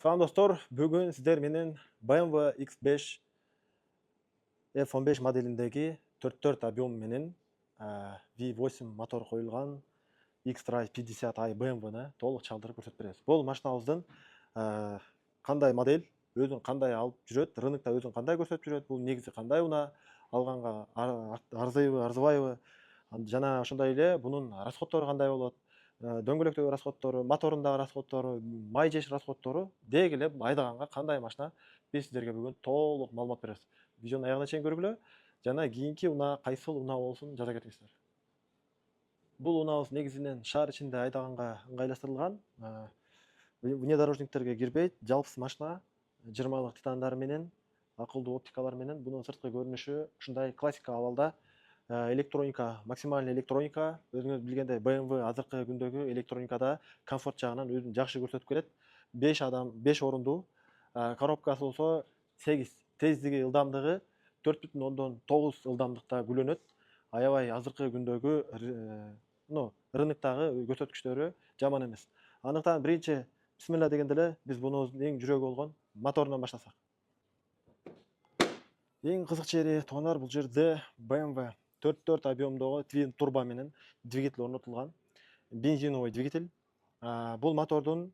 Салам достор, бүгін сіздер менен BMW X5 F15 моделіндегі 44 объем менен V8 мотор қойылған X-Drive 50i BMW-ны толық чалдырып көрсөтүп беребиз. Бұл машинабыздын қандай модель, өзүн қандай алып жүрөт, рынокто өзүн қандай көрсөтүп жүрөт, бұл негизи қандай уна алганга арзыбайбы, арзыбайбы, жана ошондой эле бунун расходтору кандай болот, дөңгөлөктөгү расходтору, моторундагы расходтору, май жеш расходтору деги эле айдаганга кандай машина, биз сиздерге бүгүн толук маалымат беребиз. Видеонун аягына чейин көргүлө жана кийинки унаа кайсыл унаа болсун жаза кетиңиздер. Бул унаабыз негизинен шаар ичинде айдаганга ыңгайлаштырылган, внедорожниктерге кирбейт, жалпысыз машина 20-лык титандары менен, акылдуу оптикалар менен. Бунун сырткы көрүнүшү ушундай классика абалда. Электроника, максимальный электроника, өзүңүз билгендей BMW азыркы күндөгү электроникада комфорт жагынан өзүн жакшы көрсөтүп келет. 5 орундуу, коробкасы болсо 8, тездиги, ылдамдыгы 4,9 ылдамдыкта күлөнөт. Аябай азыркы күндөгү рыноктогу көрсөткүчтөрү жаман эмес. Андыктан биринчи бисмилла дегенде эле биз бунун эң жүрөгү болгон моторунан баштасак. Эң кызык жери тонар бул жерде BMW 44 объемдогу твин турбо менен двигатель орнотулган. Бензиновый двигатель. Бул мотордун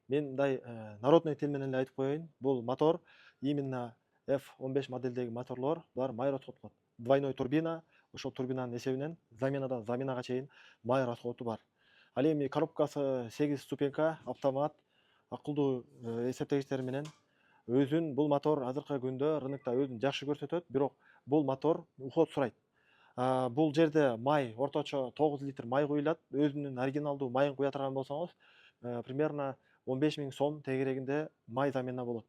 мен мындай народный тил менен эле айтып коеюн. Бул мотор именно F15 модельдеги моторлор булар май расход кылат. Двойной турбина, ошол турбинанын эсебинен заменадан заменага чейин май расходу бар. Ал эми коробкасы 8 ступенька, автомат, акылдуу эсептегичтер менен өзүн бул мотор азыркы күндө рынокто өзүн жакшы көрсөтөт, бирок бул мотор уход сурайт. Бул жерде май орточо 9 литр май куюлат. Өзүнүн оригиналдуу майын куя турган болсоңуз, примерно 15 000 сом тегерегинде май замена болот.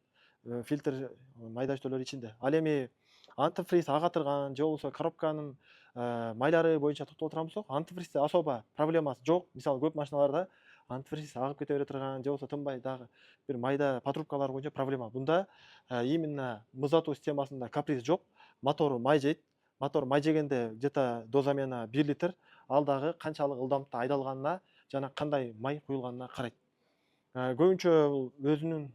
Фильтр майдаштөлөр ичинде. Ал эми антифриз ага турган же болбосо коробканын майлары боюнча токтоло турган болсок, антифризде особо проблемасы жок. Мисалы көп машиналарда антифриз агып кете бере турган же болбосо тынбай дагы бир майда патрубкалар боюнча проблема. Бунда именно музатуу системасында каприз жок. Мотору май жейт. Мотор май жегенде где-то до замена 1 литр, ал дагы канчалык ылдамдыкта айдалганына жана кандай май куюлганына карайт. Көбүнчө өзүнүн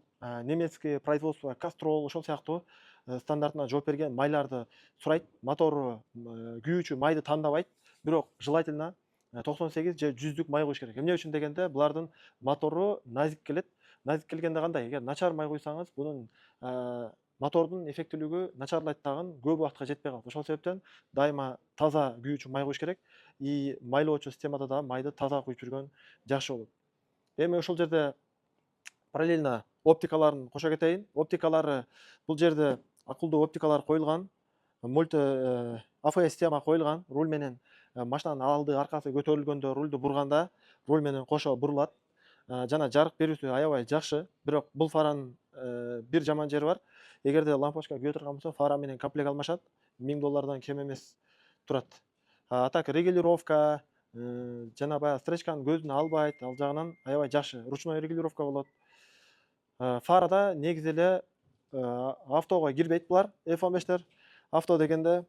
немецкий производство, Castrol ошол сыяктуу стандартына жооп берген майларды сурайт. Мотору күйүүчү майды тандабайт, бирок желательно 98 же 100 май коюш керек. Эмне үчүн дегенде, булардын мотору назик келет. Назик келгенде кандай? Эгер начар май куйсаңыз, бунун мотордун эффектилүүлүгү начарлайт дагы, көп убакытка жетпей калат. Ошол себептен дайыма таза күйүүчү май коюш керек. И майлоочу системада да майды таза куюп жүргөн жакшы болот. Эми ошол жерде параллельно оптикаларын кошо кетейин. Оптикалары бул жерде акылдуу оптикалар коюлган. AFS система коюлган. Руль менен машинанын алды аркасы көтөрүлгөндө, рульду бурганда руль менен кошо бурулат. Жана жарык берүүсү аябай жакшы. Бирок бул фаранын бир жаман жери бар. Эгерде лампочка күйө турган болсо, фара менен комплект алмашат. $1000 кем эмес турат. А так регулировка жана баягы стречканын көзүн албайт, ал жагынан аябай жакшы. Ручной регулировка болот. Фарада негизи эле автого кирбейт булар F15тер. Авто дегенде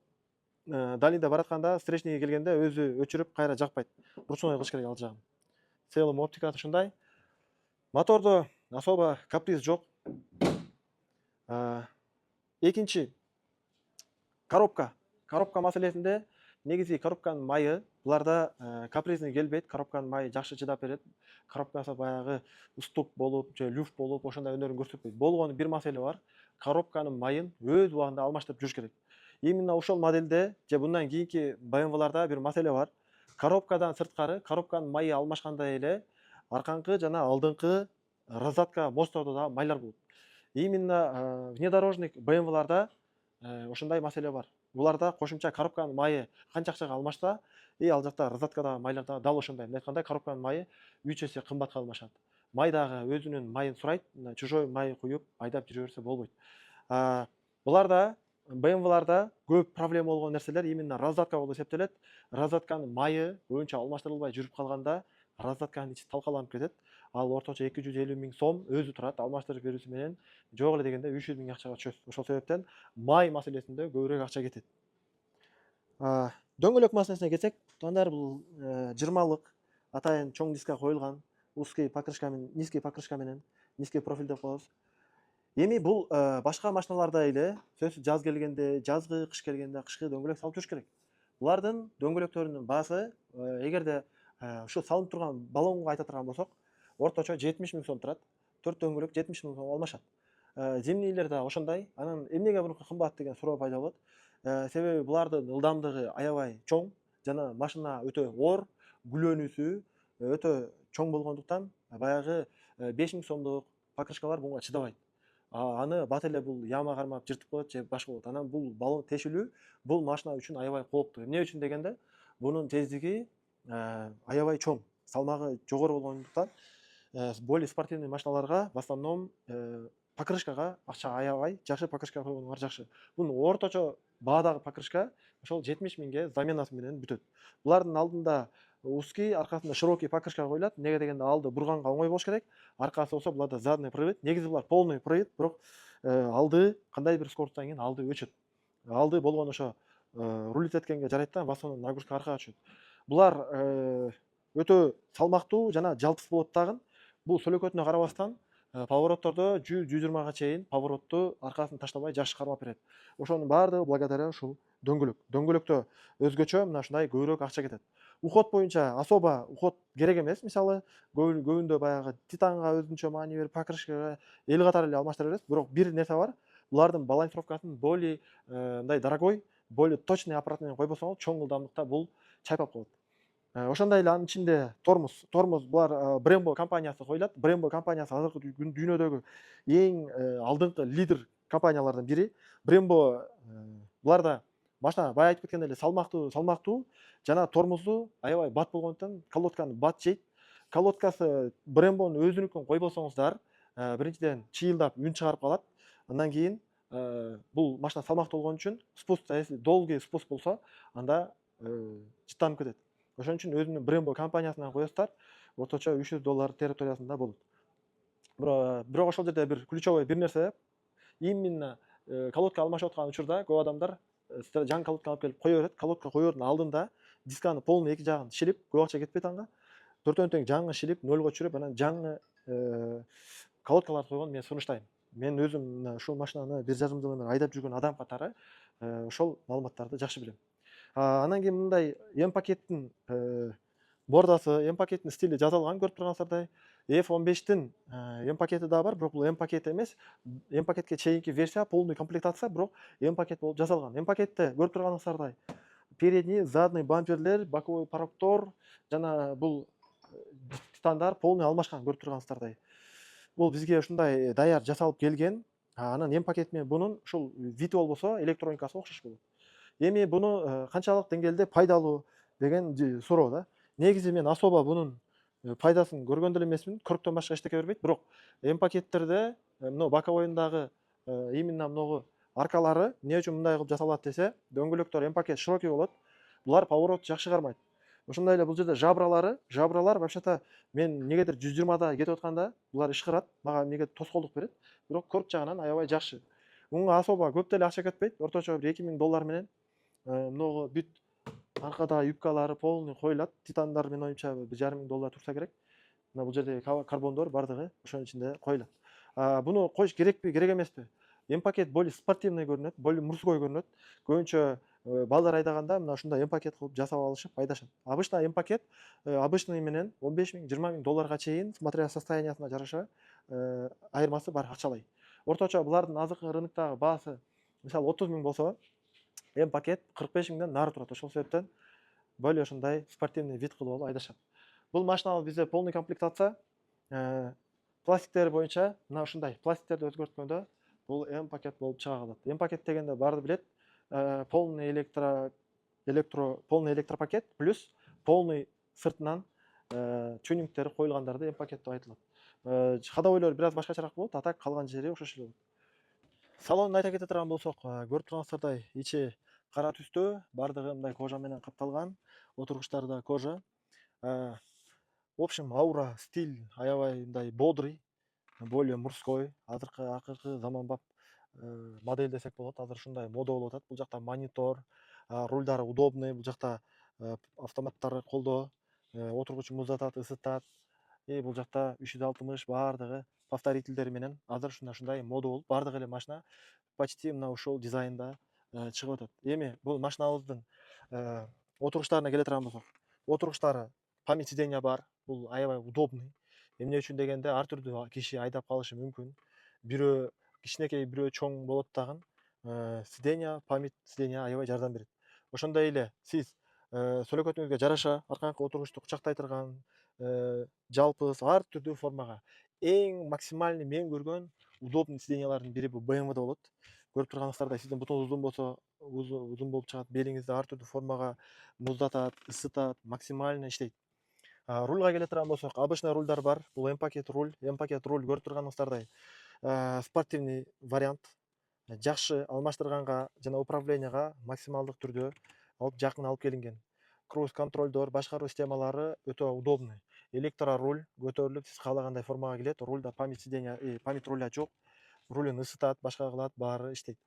далиде баратканда, встречныйге келгенде өзү өчүрүп кайра жакпайт. Ручной кылыш керек ал жагын. В целом оптикасы ушундай. Мотордо особо каприз жок. Экинчи коробка. Коробка маселесинде негизи коробканын майы буларда капризный келбейт. Коробканын майы жакшы чыдап берет. Коробкасы баягы уступ болуп же люфт болуп ошондой өнөрүн көрсөтпөйт. Болгону бир маселе бар. Коробканын майын өз убагында алмаштырып жүрүш керек. Именно ошол модельде же bundan кийинки BMW-ларда бир маселе бар. Коробкадан сырткары коробканын майы алмашкандай эле аркаңкы жана алдыңкы раздатка мосттордо да майлар болот. Именно внедорожник BMW-ларда ошондой маселе бар. Буларда кошумча коробканын майы канча акчага алмашса, ал жакта раздаткадагы майлар да дал ошондой. Мындай айтканда коробканын майы 3 эсе кымбатка алмашат. Май дагы өзүнүн майын сурайт, чужой май куюп айдап жүрө берсе болбойт. Буларда BMW-ларда көп проблема болгон нерселер именно раздатка болуп эсептелет. Раздатканын майы көбүнчө алмаштырылбай жүрүп калганда раздатканын ичи талкаланып кетет. Ал орточо 250 000 сом өзү турат. Алмаштырып берүүсү менен жок эле дегенде 300 000 акчага түшөт. Ошол себептен май маселесинде көбүрөөк акча кетет. Дөңгөлөк маселесине келсек, тондар бул 20-лык атайын чоң диска коюлган, узкий покрышка менен, низкий покрышка менен низкий профиль деп коебуз. Эми бул башка машиналарда эле сөзсүз жаз келгенде, жазгы, кыш келгенде кышкы дөңгөлөк салып жүрүш керек. Булардын дөңгөлөктөрүнүн баасы эгерде ушу салынып турган баллонго айта турган болсок, орточо 70.000 сом турат. 4 дөңгөлөк 70.000 сом алмашат. Зимнийлер да ошондой. Анан эмнеге bunуку кымбат деген суроо пайда болот. Себеби булардын ылдамдыгы аябай чоң жана машина өтө оор, күлөнүүсү өтө чоң болгондуктан баягы 5.000 сомдук покрышкалар буга чыдабайт. Аны бат эле бул яма кармап жыртып коет же башка болот. Анан бул баллон тешилүү бул машина үчүн аябай кооптуу. Эмне үчүн дегенде, бунун тездиги аябай чоң, салмагы жогору болгондуктан более спортивный машиналарга в основном покрышкага акча аябай, жакшы покрышка койгонуңар жакшы. Бунун орточо баадагы покрышка ошол 70.000ге заменасы менен бүтөт. Булардын алдында узкий, аркасында широкий покрышка коюлат. Эмнеге дегенде алды бурганга оңой болуш керек. Аркасы болсо буларда задний привод. Негизи булар полный привод, бирок алды кандай бир скоросттон кийин алды өчөт. Алды болгону ошо рулить эткенге жарайт да, в основном нагрузка аркага түшөт. Булар өтө салмактуу жана жалтыс болот дагы. Бул сөлөкөтүнө карабастан повороттордо 100-120га чейин поворотту аркасын таштабай жакшы кармап берет. Ошонун баардыгы благодаря ушул дөңгөлөк. Дөңгөлөктө өзгөчө мына ушундай көбүрөөк акча кетет. Уход боюнча особо уход керек эмес. Мисалы көбүндө баягы титанга өзүнчө маани берип, покрышкага эл катары эле алмаштыра беребиз. Бирок бир нерсе бар. Булардын балансировкасын более мындай дорогой, более точный аппарат менен койбосоңуз, чоң ылдамдыкта бул чайпап коет. Ошондой эле анын ичинде тормоз булар Brembo компаниясы коюлат. Brembo компаниясы азыркы дүйнөдөгү эң алдыңкы лидер компаниялардын бири. Brembo буларда машина бая айтып кеткендей эле салмактуу жана тормозу аябай бат болгондуктан колодканы бат жейт. Колодкасы Brembo'нун өзүнүкүн койбосоңуздар, биринчиден чыйылдап үн чыгарып калат. Андан кийин бул машина салмактуу болгон үчүн спуск, если долгий спуск болсо, анда жыттанып кетет. Ошон үчүн өзүнүн Brembo компаниясынан коесуздар, орточо $300 территориясында болот. Бирок ошол жерде бир ключевой бир нерсе, именно колодка алмашып аткан учурда көп адамдар жаңы колодка алып келип кое берет. Колодка коердун алдында дисканы полный эки жагын шилип, көп акча кетпейт анга. Төртөн тең жаңы шилип, нөлгө түшүрүп, анан жаңы колодкаларды койгонду мен сунуштайм. Мен өзүм мына ушул машинаны 1,5 жыл айдап жүргөн адам катары ошол маалыматтарды жакшы билем. Анан кийин мындай М-пакеттин бордасы, М-пакеттин стили жазылган, көрүп тургансыздардай. F15'тин М-пакети да бар, бирок бул М-пакет эмес. М-пакетке чейинки версия полный комплектация, бирок М-пакет болуп жасалган. М-пакетте көрүп турганыңыздардай передний, задний бамперлер, боковой парктор жана бул титандар полный алмашкан, көрүп турганыңыздардай. Бул бизге ушундай даяр жасалып келген. Анан М-пакет менен бунун ушул вити болбосо электроникасы окшош болот. Эми буну канчалык деңгээлде пайдалуу деген суроо да. Негизи мен особо бунун пайдасын көргөн деле эмесмин. Көрктөн башка эчтеке бербейт. Бирок М-пакеттерде мына боковойундагы именно многу аркалары эмне үчүн мындай кылып жасалат десе, дөңгөлөктөр М-пакет широкий болот. Булар поворот жакшы кармайт. Ошондой эле бул жерде жабралар вообще-то мен негедир 120да кетип атканда булар ышкырат, мага эмнеге тоскоолдук берет. Бирок көрк жагынан аябай жакшы. Буга особо көп деле акча кетпейт. Орточо бир $2,000 менен многу бүт аркадагы юбкалары полный коюлат. Титандар менин оюмча $1,500 турса керек. Мына бул жердеги карбондор бардыгы ошонун ичинде коюлат. Буну коюш керекпи, керек эмеспи? М-пакет более спортивный көрүнөт, более мужской көрүнөт. Көбүнчө балдар айдаганда мына ушундай М-пакет кылып жасап алышып айдашат. Обычно М-пакет обычный менен $15,000-20,000 чейин, смотря состояниясына жараша, айырмасы бар акчалай. Орточо булардын азыркы рыноктогу баасы мисалы 30,000 болсо, М-пакет 45,000ден нары турат. Ошол себептен более ушундай спортивный вид кылып алып айдашат. Бул машина бизде полный комплектация. Пластиктери боюнча мына ушундай пластиктерди өзгөрткөндө бул М-пакет болуп чыга калат. М-пакет дегенде баары билет, полный электропакет плюс полный сыртынан тюнингтери коюлгандарды М-пакет деп айтылат. Ходовойлор бир аз башкачараак болот, а так калган жери окшош эле болот. Салонун айта кете турган болсок, көрүп турганыңыздардай ичи кара түстө, бардыгы мындай кожа менен капталган, отургучтары да кожа. В общем, аура, стиль аябай мындай бодрый, более мужской, акыркы заманбап модель десек болот. Азыр ушундай мода болуп атат. Бул жакта монитор, рульдары удобный, бул жакта автоматтары колдо, отургучу муздатат, ысытат. бул жакта 360 баардыгы повторительдери менен азыр ушундай мода болуп баардык эле машина почти мына ушул дизайнда чыгып атат. Эми бул машинабыздын отуруштарына келе турган болсок, отуруштары память сиденья бар. Бул аябай удобный. Эмне үчүн дегенде ар түрдүү киши айдап калышы мүмкүн. Бирөө кичинекей, бирөө чоң болот дагы сиденья, память сиденья аябай жардам берет. Ошондой эле сиз сөөлөкөтүңүзгө жараша аркаңкы отурушту кучактай турган жалпы ар түрдүү формага эң максимальный мен көргөн удобный сиденьялардын бири бул BMW да болот. Көрүп турганыңыздардай сиздин бутуңуз узун болсо узун болуп чыгат, белиңизди ар түрдүү формага муздатат, ысытат, максимально иштейт. Рульга келе турган болсок, обычный рульдар бар. Бул M-пакет руль. M-пакет руль көрүп турганыңыздардай спортивный вариант. Жакшы алмаштырганга жана управленияга максималдык түрдө жакын алып келинген. Круиз контролдор, башкаруу системалары өтө удобный. Электро руль көтөрүлүп, сиз каалагандай формага келет. Рульда память сиденья, память руля жок. Рулун ысытат, башка кылат, баары иштейт.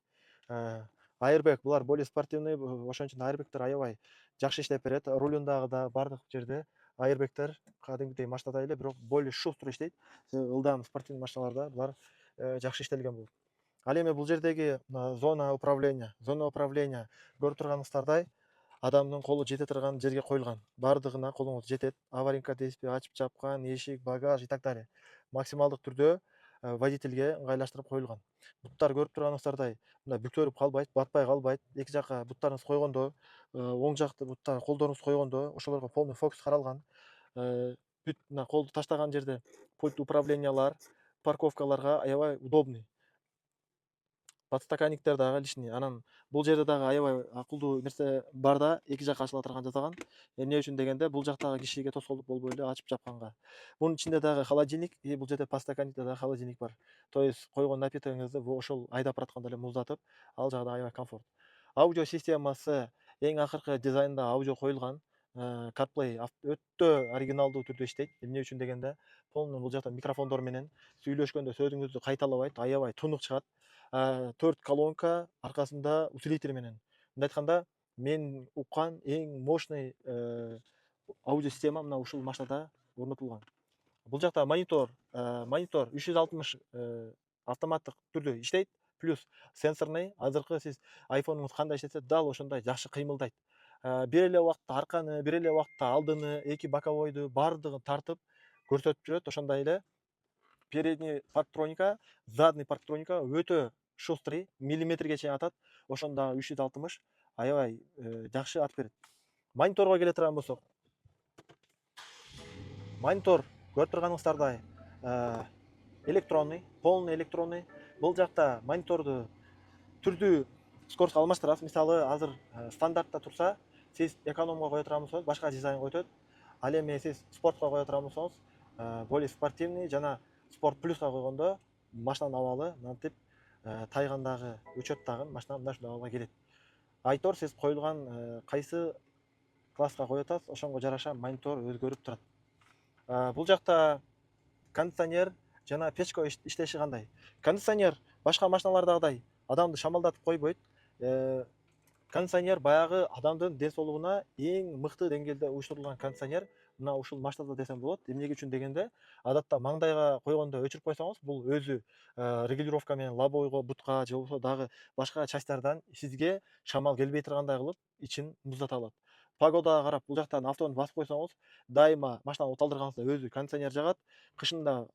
Airbag булар более спортивный, ошон үчүн airbagтер аябай жакшы иштеп берет. Рулундагы да баардык жерде airbagтер кадимгидей машинадай эле, бирок более шустро иштейт. Ылдам спортивный машиналарда булар жакшы иштелген болот. Ал эми бул жердеги зона управления көрүп турганыңыздардай адамдын колу жете турган жерге коюлган. Баардыгына колуңуз жетет. Аварийка дейсизби, ачып чапкан, эшик, багаж и так далее. Максималдык түрдө водительге ыңгайлаштырып коюлган. Буттар көрүп турганыңыздардай мындай бүктөлүп калбайт, батпай калбайт. Эки жакка буттарыңызды койгондо, оң жакты бутта колдоруңузду койгондо ошолорго полный фокус каралган. Бүт мына колду таштаган жерде пульт управлениялар, парковкаларга аябай удобный. Подстаканниктер дагы лишний. Анан бул жерде дагы аябай акылдуу нерсе бар да, эки жакка ачыла турган жасаган. Эмне үчүн дегенде бул жактагы кишиге тоскоолдук болбой эле ачып жапканга. Мунун ичинде дагы холодильник, бул жерде подстаканникте дагы холодильник бар. То есть койгон напитогуңузду ошол айдап баратканда эле муздатып, ал жагы да аябай комфорт. Аудио системасы эң акыркы дизайнда аудио коюлган. CarPlay өтө оригиналдуу түрдө иштейт. Эмне үчүн дегенде, полный бул жакта микрофондор менен сүйлөшкөндө сөзүңүздү кайталабайт, аябай тунук чыгат. 4 колонка аркасында усилитель менен. Мындай айтканда, мен уккан эң мощный аудио система мына ушул машинада орнотулган. Бул жакта монитор 360 автоматтык түрдө иштейт, плюс сенсорный. Азыркы сиз айфонуңуз кандай иштесе, дал ошондой жакшы кыймылдайт. Бир эле убакытта арканы, бир эле убакытта алдыны, эки боковойду баардыгын тартып көрсөтүп жүрөт. Ошондой эле передний парктроника, задний парктроника өтө шустрый, миллиметрге чейин атат. Ошондо 360 аябай жакшы атып берет. Мониторго келе турган болсок, монитор көрүп турганыңыздардай электронный, полный электронный. Бул жакта мониторду түрдүү скоростко алмаштырасыз. Мисалы, азыр стандартта турса, сиз экономго кое турган болсоңуз, башка дизайн өтөт. Ал эми сиз спортко кое турган болсоңуз, более спортивный жана спорт плюска койгондо машинанын абалы мынтип тайгандагы өчөт дагы машина мына ушундай абалга келет. Айтор сиз коюлган кайсы класска кое атасыз, ошонго жараша монитор өзгөрүп турат. Бул жакта кондиционер жана печка иштеши кандай? Кондиционер башка машиналардагыдай адамды шамалдатып койбойт. Кондиционер баягы адамдын ден соолугуна эң мыкты деңгээлде уюштурулган кондиционер мына ушул машинада десем болот. Эмне үчүн дегенде, адатта маңдайга койгондо өчүрүп койсоңуз, бул өзү регулировка менен лобойго, бутка же болбосо дагы башка частьтардан сизге шамал келбей тургандай кылып ичин муздата алат. Погодага карап бул жактан автону басып койсоңуз, дайыма машинаны оталдырганыңызда өзү кондиционер жагат. Кышында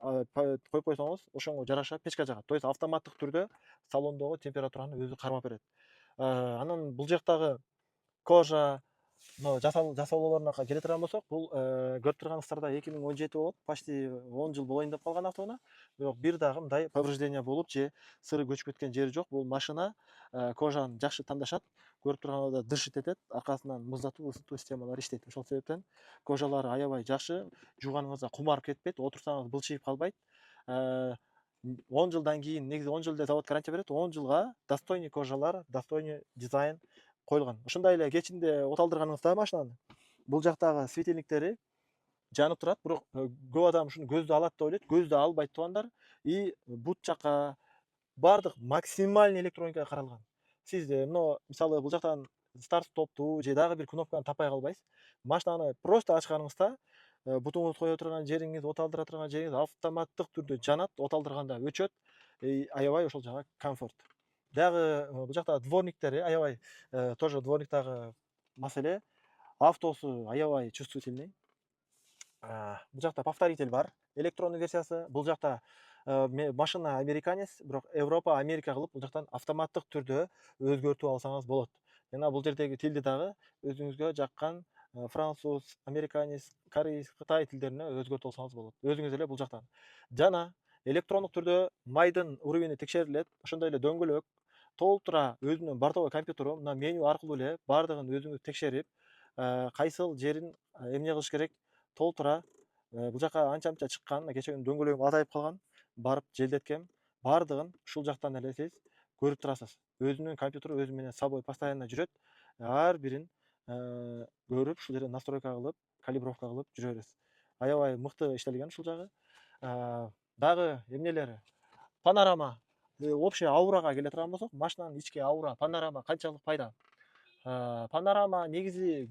коюп койсоңуз, ошонго жараша печка жагат. То есть автоматтык түрдө салондогу температураны өзү кармап берет. Анан бул жактагы кожа жасалууларына келе турган болсок, бул көрүп турганыңыздардай 2017 болот, почти 10 жыл болоюн деп калган автоуна. Бирок бир дагы мындай повреждение болуп же сыры көчүп кеткен жери жок. Бул машина кожаны жакшы тандашат. Көрүп тургандай дышит этет, аркасынан муздатуу, ысытуу системалары иштейт. Ошол себептен кожалары аябай жакшы, жууганыңызда кумарып кетпейт, отурсаңыз былчыйып калбайт. 10 жылдан кийин, негизи 10 жыл деп завод гарантия берет, 10 жылга достойный кожалар, достойный дизайн коюлган. Ошондой эле кечинде оталдырганыңызда машинаны, бул жактагы светильниктери жанып турат, бирок көп адам ушуну көздү алат деп ойлойт. Көздү албайт туугандар. И бут жакка баардык максимальный электроникага каралган. Сиз мына мисалы бул жактан старт стопту же дагы бир кнопканы таппай калбайсыз. Машинаны просто ачканыңызда бутуңузду кое турган жериңиз, от алдыра турган жериңиз автоматтык түрдө жанат, от алдырганда өчөт. Аябай ошол жагы комфорт. Дагы бул жакта дворниктери аябай тоже дворниктагы маселе. Автосу аябай чувствительный. Бул жакта повторитель бар, электрондуу версиясы. Бул жакта машина американец, бирок Европа, Америка кылып бул жактан автоматтык түрдө өзгөртүп алсаңыз болот. Жана бул жердеги тилди дагы өзүңүзгө жаккан француз, американец, кореец, кытай тилдерине өзгөртүп алсаңыз болот. Өзүңүз эле бул жактан. Жана электрондук түрдө майдын уровени текшерилет. Ошондой эле дөңгөлөк толтура өзүнүн бортовой компьютеру мына меню аркылуу эле баардыгын өзүңүз текшерип, кайсыл жерин эмне кылыш керек толтура. Бул жака анча мынча чыккан, кечээ күнү дөңгөлөгүм азайып калган, барып желдеткем. Баардыгын ушул жактан эле сиз көрүп турасыз. Өзүнүн компьютеру өзү менен собой постоянно жүрөт. Ар бирин көрүп, ушул жерден настройка кылып, калибровка кылып жүрө бересиз. Аябай мыкты иштелген ушул жагы. Дагы эмнелери? Панорама. Общий аурага келе турган болсок, машинанын ички аура, панорама канчалык пайда? Панорама негизи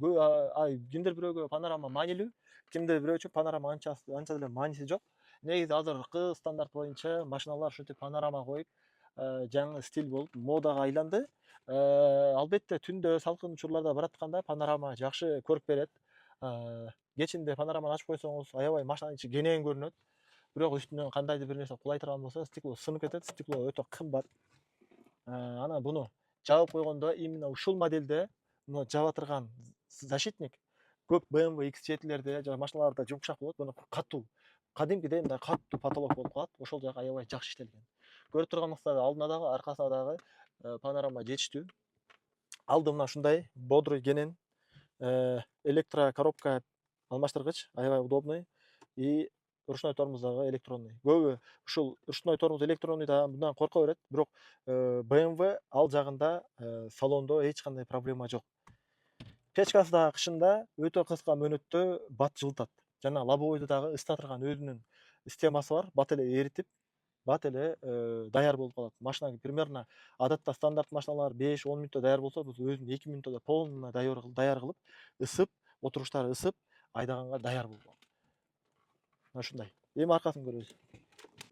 кимдир бирөөгө панорама маанилүү, кимдир бирөө үчүн панорама анча деле мааниси жок. Негизи азыркы стандарт боюнча машиналар ушинтип панорама коюп, жаңы стиль болуп модага айланды. Албетте түндө салкын учурларда баратканда панорама жакшы көрүп берет. Кечинде панораманы ачып койсоңуз аябай машинанын ичи кенен көрүнөт. Бирок үстүнөн кандайдыр бир нерсе кулай турган болсо, стекло сынып кетет. Стекло өтө кымбат. Анан буну жабып койгондо именно ушул модельде мына жаба турган защитник көп BMW X7лерде жана машиналарда жумшак болот. Буну катуу, кадимкидей мындай катуу потолок болуп калат. Ошол жагы аябай жакшы иштелген. Көрүп турганыңыздай алдына дагы, аркасына дагы панорама жетиштүү. Алды мына ушундай бодрый кенен электрокоробка алмаштыргыч, аябай удобный. И ручной тормоз дагы электронный. Көбү ушул ручной тормоз электронный да мындан корко берет, бирок BMW ал жагында салондо эч кандай проблема жок. Печкасы дагы кышында өтө кыска мөөнөттө бат жылытат. Жана лобовойду дагы ысыта турган өзүнүн системасы бар. Бат эле эритип, бат эле даяр болуп калат. Машина примерно адатта стандарт машиналар 5-10 мүнөттө даяр болсо, бул өзүнүн 2 мүнөттө полный даяр кылып, ысып, отуруштары ысып, айдаганга даяр болуп калат. Ушундай. Эми аркасын көрөбүз.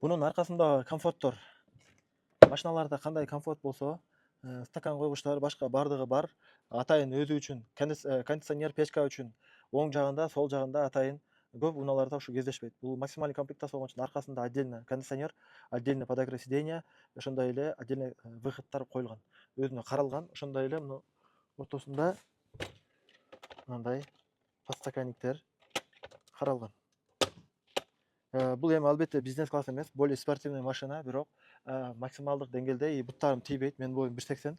Бунун аркасында комфорттор. Машиналарда кандай комфорт болсо, стакан койгучтар, башка бардыгы бар. Атайын өзү үчүн кондиционер, печка үчүн оң жагында, сол жагында атайын. Көп унааларда ушу кездешпейт. Бул максималдык комплектация болгон үчүн аркасында отдельно кондиционер, отдельно подогрев сиденья, ошондой эле отдельно выходтор коюлган. Өзүнө каралган. Ошондой эле мына ортосунда мындай подстаканниктер каралган. Бул эми албетте бизнес класс эмес, более спортивный машина, бирок максималдык деңгээлде и буттарым тийбейт. Менин боюм 1,80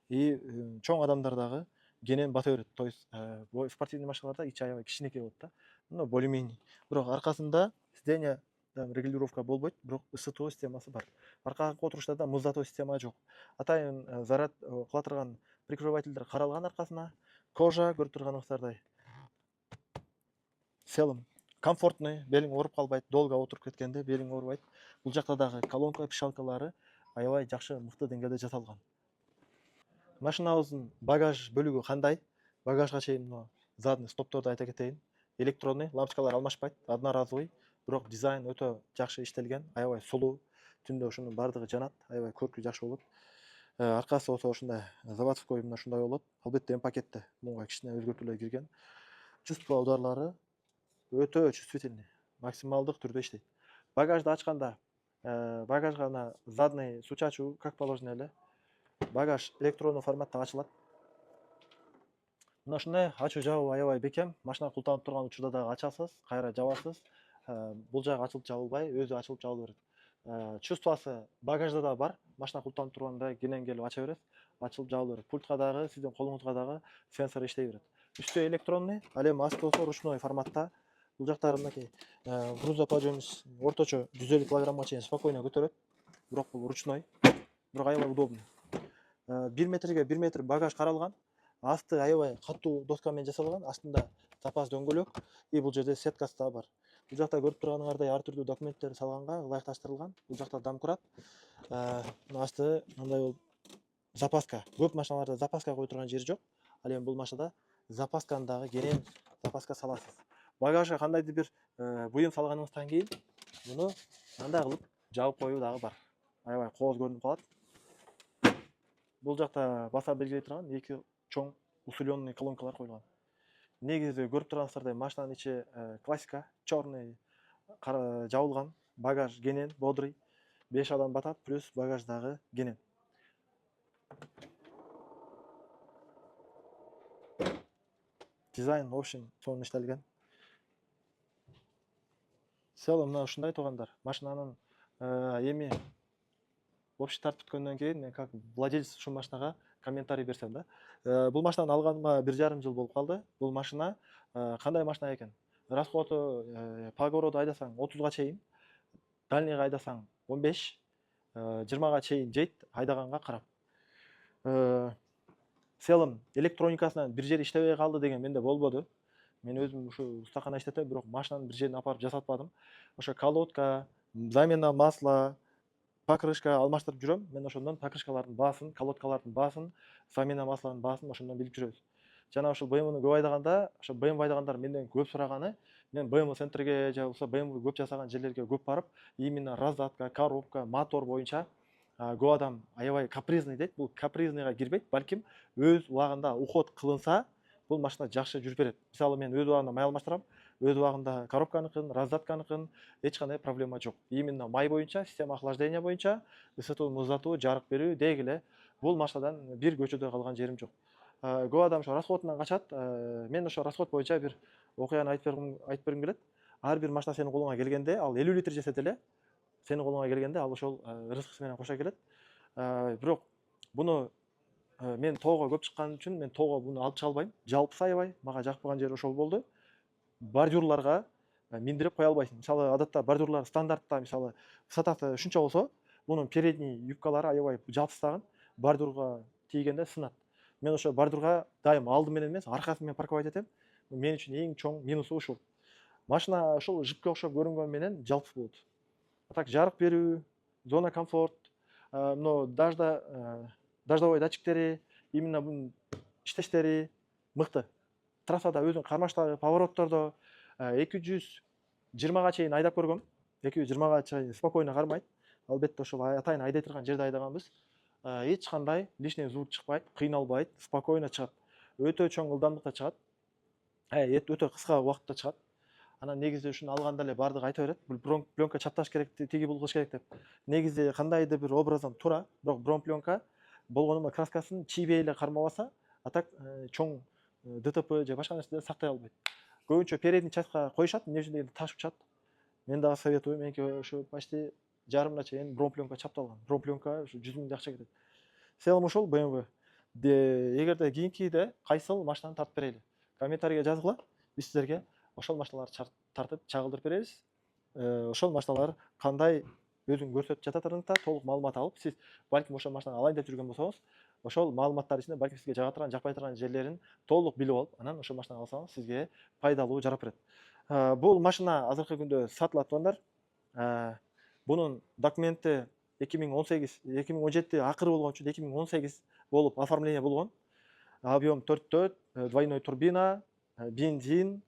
и чоң адамдар дагы кенен бата берет. То есть спортивный машиналарда ичи аябай кичинекей болот да. Ну, более-менее. Бирок аркасында сиденье регулировка болбойт, бирок ысытуу системасы бар. Аркага отуруштарда муздатуу система жок. Атайын заряд кыла турган прикрывательдер каралган аркасына. Кожа көрүп турганыңыздардай. Целым комфортный, белиң ооруп калбайт, долго отуруп кеткенде белиң оорубайт. Бул жакта дагы колонка пишалкалары аябай жакшы, мыкты деңгээлде жасалган. Машинабыздын багаж бөлүгү кандай? Багажга чейин мына задний стопторду айта кетейин. Электронный, лампочкалар алмашпайт, одноразовый, бирок дизайн өтө жакшы иштелген, аябай сулуу. Түндө ушунун баардыгы жанат, аябай көркү жакшы болот. Аркасы болсо ушундай заводской мына ушундай болот. Албетте М пакетте мунга кичине өзгөртүүлөр кирген. Чувство ударлары өтө чувствительный, максималдык түрдө иштейт. Багажды ачканда багажга мына задний суу чачуу как положено эле. Багаж электрондуу форматта ачылат. Мына ушундай ачуу жабуу аябай бекем. Машина култанып турган учурда дагы ачасыз, кайра жабасыз. Бул жагы ачылып жабылбай, өзү ачылып жабыла берет. Чувствосы багажда да бар. Машина култанып турганда кенен келип ача бересиз, ачылып жабыла берет. Пультка дагы, сиздин колуңузга дагы сенсор иштей берет. Үстү электронный, ал эми асты болсо ручной форматта. Бул жактары мынакей грузоподъемность орточо 150 килограммга чейин спокойно көтөрөт. Бирок бул ручной, бирок аябай удобный. 1 метрге 1 метр багаж каралган. Асты аябай катуу доска менен жасалган. Астында запас дөңгөлөк и бул жерде сеткасы да бар. Бул жакта көрүп турганыңардай ар түрдүү документтерди салганга ылайыкташтырылган. Бул жакта домкрат. Асты мындай болуп запаска. Көп машиналарда запаска кое турган жери жок. Ал эми бул машинада запасканы дагы кенен запаска саласыз. багажга кандайдыр бир буюм салганыңыздан кийин муну мындай кылып жабып коюу дагы бар. Аябай кооз көрүнүп калат. Бул жакта баса белгилей турган эки чоң усиленный колонкалар коюлган. Негизи көрүп тургансыздардай машинанын ичи классика, черный жабылган, багаж кенен, бодрый. 5 адам батат, плюс багаж дагы кенен. Дизайн, в общем, сонун иштелген. В целом мына ушундай туугандар. Машинанын эми общий тартып бүткөндөн кийин мен как владелец ушул машинага комментарий берсем да. Бул машинаны алганыма 1,5 жыл болуп калды. Бул машина кандай машина экен? Расходу по городу айдасаң 30га чейин, дальныйга айдасаң 15, 20га чейин жейт айдаганга карап. В целом электроникасынан бир жери иштебей калды деген менде болбоду. Мен өзүм ушу устакана иштетем, бирок машинанын бир жерин апарып жасатпадым. Ошо колодка, замена масла, покрышка алмаштырып жүрөм. Мен ошондон покрышкалардын баасын, колодкалардын баасын, замена масланын баасын ошондон билип жүрөбүз. Жана ошол BMW-ны көп айдаганда, ошо BMW айдагандар менден көп сураганы, мен BMW центрге же болбосо BMW көп жасаган жерлерге көп барып, именно раздатка, коробка, мотор боюнча көп адам аябай капризный дейт. Бул капризныйга кирбейт, балким өз убагында уход кылынса, бул машина жакшы жүрүп берет. Мисалы мен өз убагында май алмаштырам, өз убагында коробканыкын, раздатканыкын эч кандай проблема жок. Именно май боюнча, система охлаждения боюнча, ысытуу, муздатуу, жарык берүү деги эле бул машинадан бир көчөдө калган жерим жок. Көп адам ошо расходунан качат. Мен ошо расход боюнча бир окуяны айтып бергим келет. Ар бир машина сенин колуңа келгенде, ал 50 литр жесет эле, сенин колуңа келгенде ал ошол рызкысы менен кошо келет. Бирок буну мен тоого көп чыккан үчүн мен тоого буну алып чыга албайм. Жалпысы аябай мага жакпаган жери ошол болду. Бордюрларга миндирип кое албайсың. Мисалы адатта бордюрлар стандартта мисалы высотасы ушунча болсо, мунун передний юбкалары аябай жалпыстаган, бордюрга тийгенде сынат. Мен ошо бордюрга дайым алды менен эмес, аркасы менен парковать этем. Мен үчүн эң чоң минусу ушул. Машина ушул жипке окшоп көрүнгөн менен жалпы болот. Так жарык берүү, зона комфорт, мына дождовой датчиктери, именно бунун иштештери мыкты. Трассада өзүнүн кармаштагы повороттордо 220га чейин айдап көргөм. 220га чейин спокойно кармайт. Албетте ошол атайын айдай турган жерде айдаганбыз. Эч кандай лишний звук чыкпайт, кыйналбайт, спокойно чыгат. Өтө чоң ылдамдыкта чыгат. Өтө кыска убакытта чыгат. Анан негизи ушуну алганда эле бардыгы айта берет. Бул пленка чапташ керек, тиги бул кылыш керек деп. Негизи кандайдыр бир образдан туура, бирок брон пленка болгону краскасын чийбей эле кармабаса, а так чоң ДТП же башка нерселерди сактай албайт. Көбүнчө передний частька коюшат, эмне үчүн дегенде таш учат. Мен дагы советую, меники ошо почти жарымына чейин брон пленка чапталган. Брон пленка ушу 100 миңдей акча кетет. В целом ошол BMW. Эгерде кийинкиде кайсыл машинаны тартып берели? Комментарийге жазгыла. Биз силерге ошол машиналарды тартып чагылдырып беребиз. Ошол машиналар кандай өзүн көрсөтүп жататырында толук маалымат алып, сиз балким ошол машинаны алайын деп жүргөн болсоңуз, ошол маалыматтар ичинде балким сизге жага турган, жакпай турган жерлерин толук билип алып, анан ошол машинаны алсаңыз сизге пайдалуу жарап берет. Бул машина азыркы күндө сатылат туугандар. Бунун документи 2017 акыры болгон үчүн 2018 болуп оформление болгон. Объем 4 двойной турбина, бензин,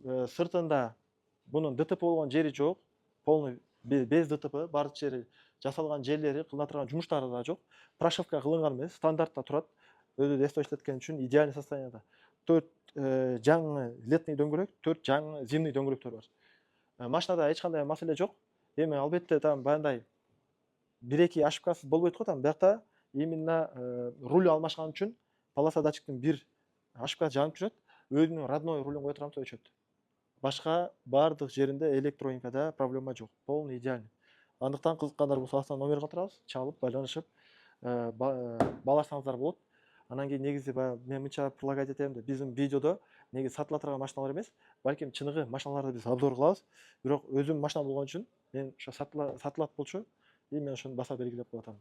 сыртында бунун ДТП болгон жери жок, полный без ДТП, баардык жери жасалган жерлери, кылына турган жумуштары да жок. Прошивка кылынган эмес, стандартта турат. Өзү эсто иштеткен үчүн идеальный состоянияда. 4 жаңы летний дөңгөлөк, 4 жаңы зимний дөңгөлөктөр бар. Машинада эч кандай маселе жок. Эми албетте там баягындай 1-2 ошибкасы болбойт го там, биякта именно руль алмашкан үчүн полоса датчиктин бир ошибкасы жанып жүрөт. Өзүнүн родной рулун кое турам, өчөт. Башка баардык жеринде электроникада проблема жок. Полный идеальный. Андыктан кызыккандар болсо астына номер калтырабыз, чалып, байланышып баалашсаңыздар болот. Анан кийин негизи мен мынча предлагать этем деп, биздин видеодо негизи сатыла турган машиналар эмес, балким чыныгы машиналарды биз обзор кылабыз. Бирок өзүм машина болгон үчүн мен ошо сатылат болчу, и мен ошону баса белгилеп коюп атам.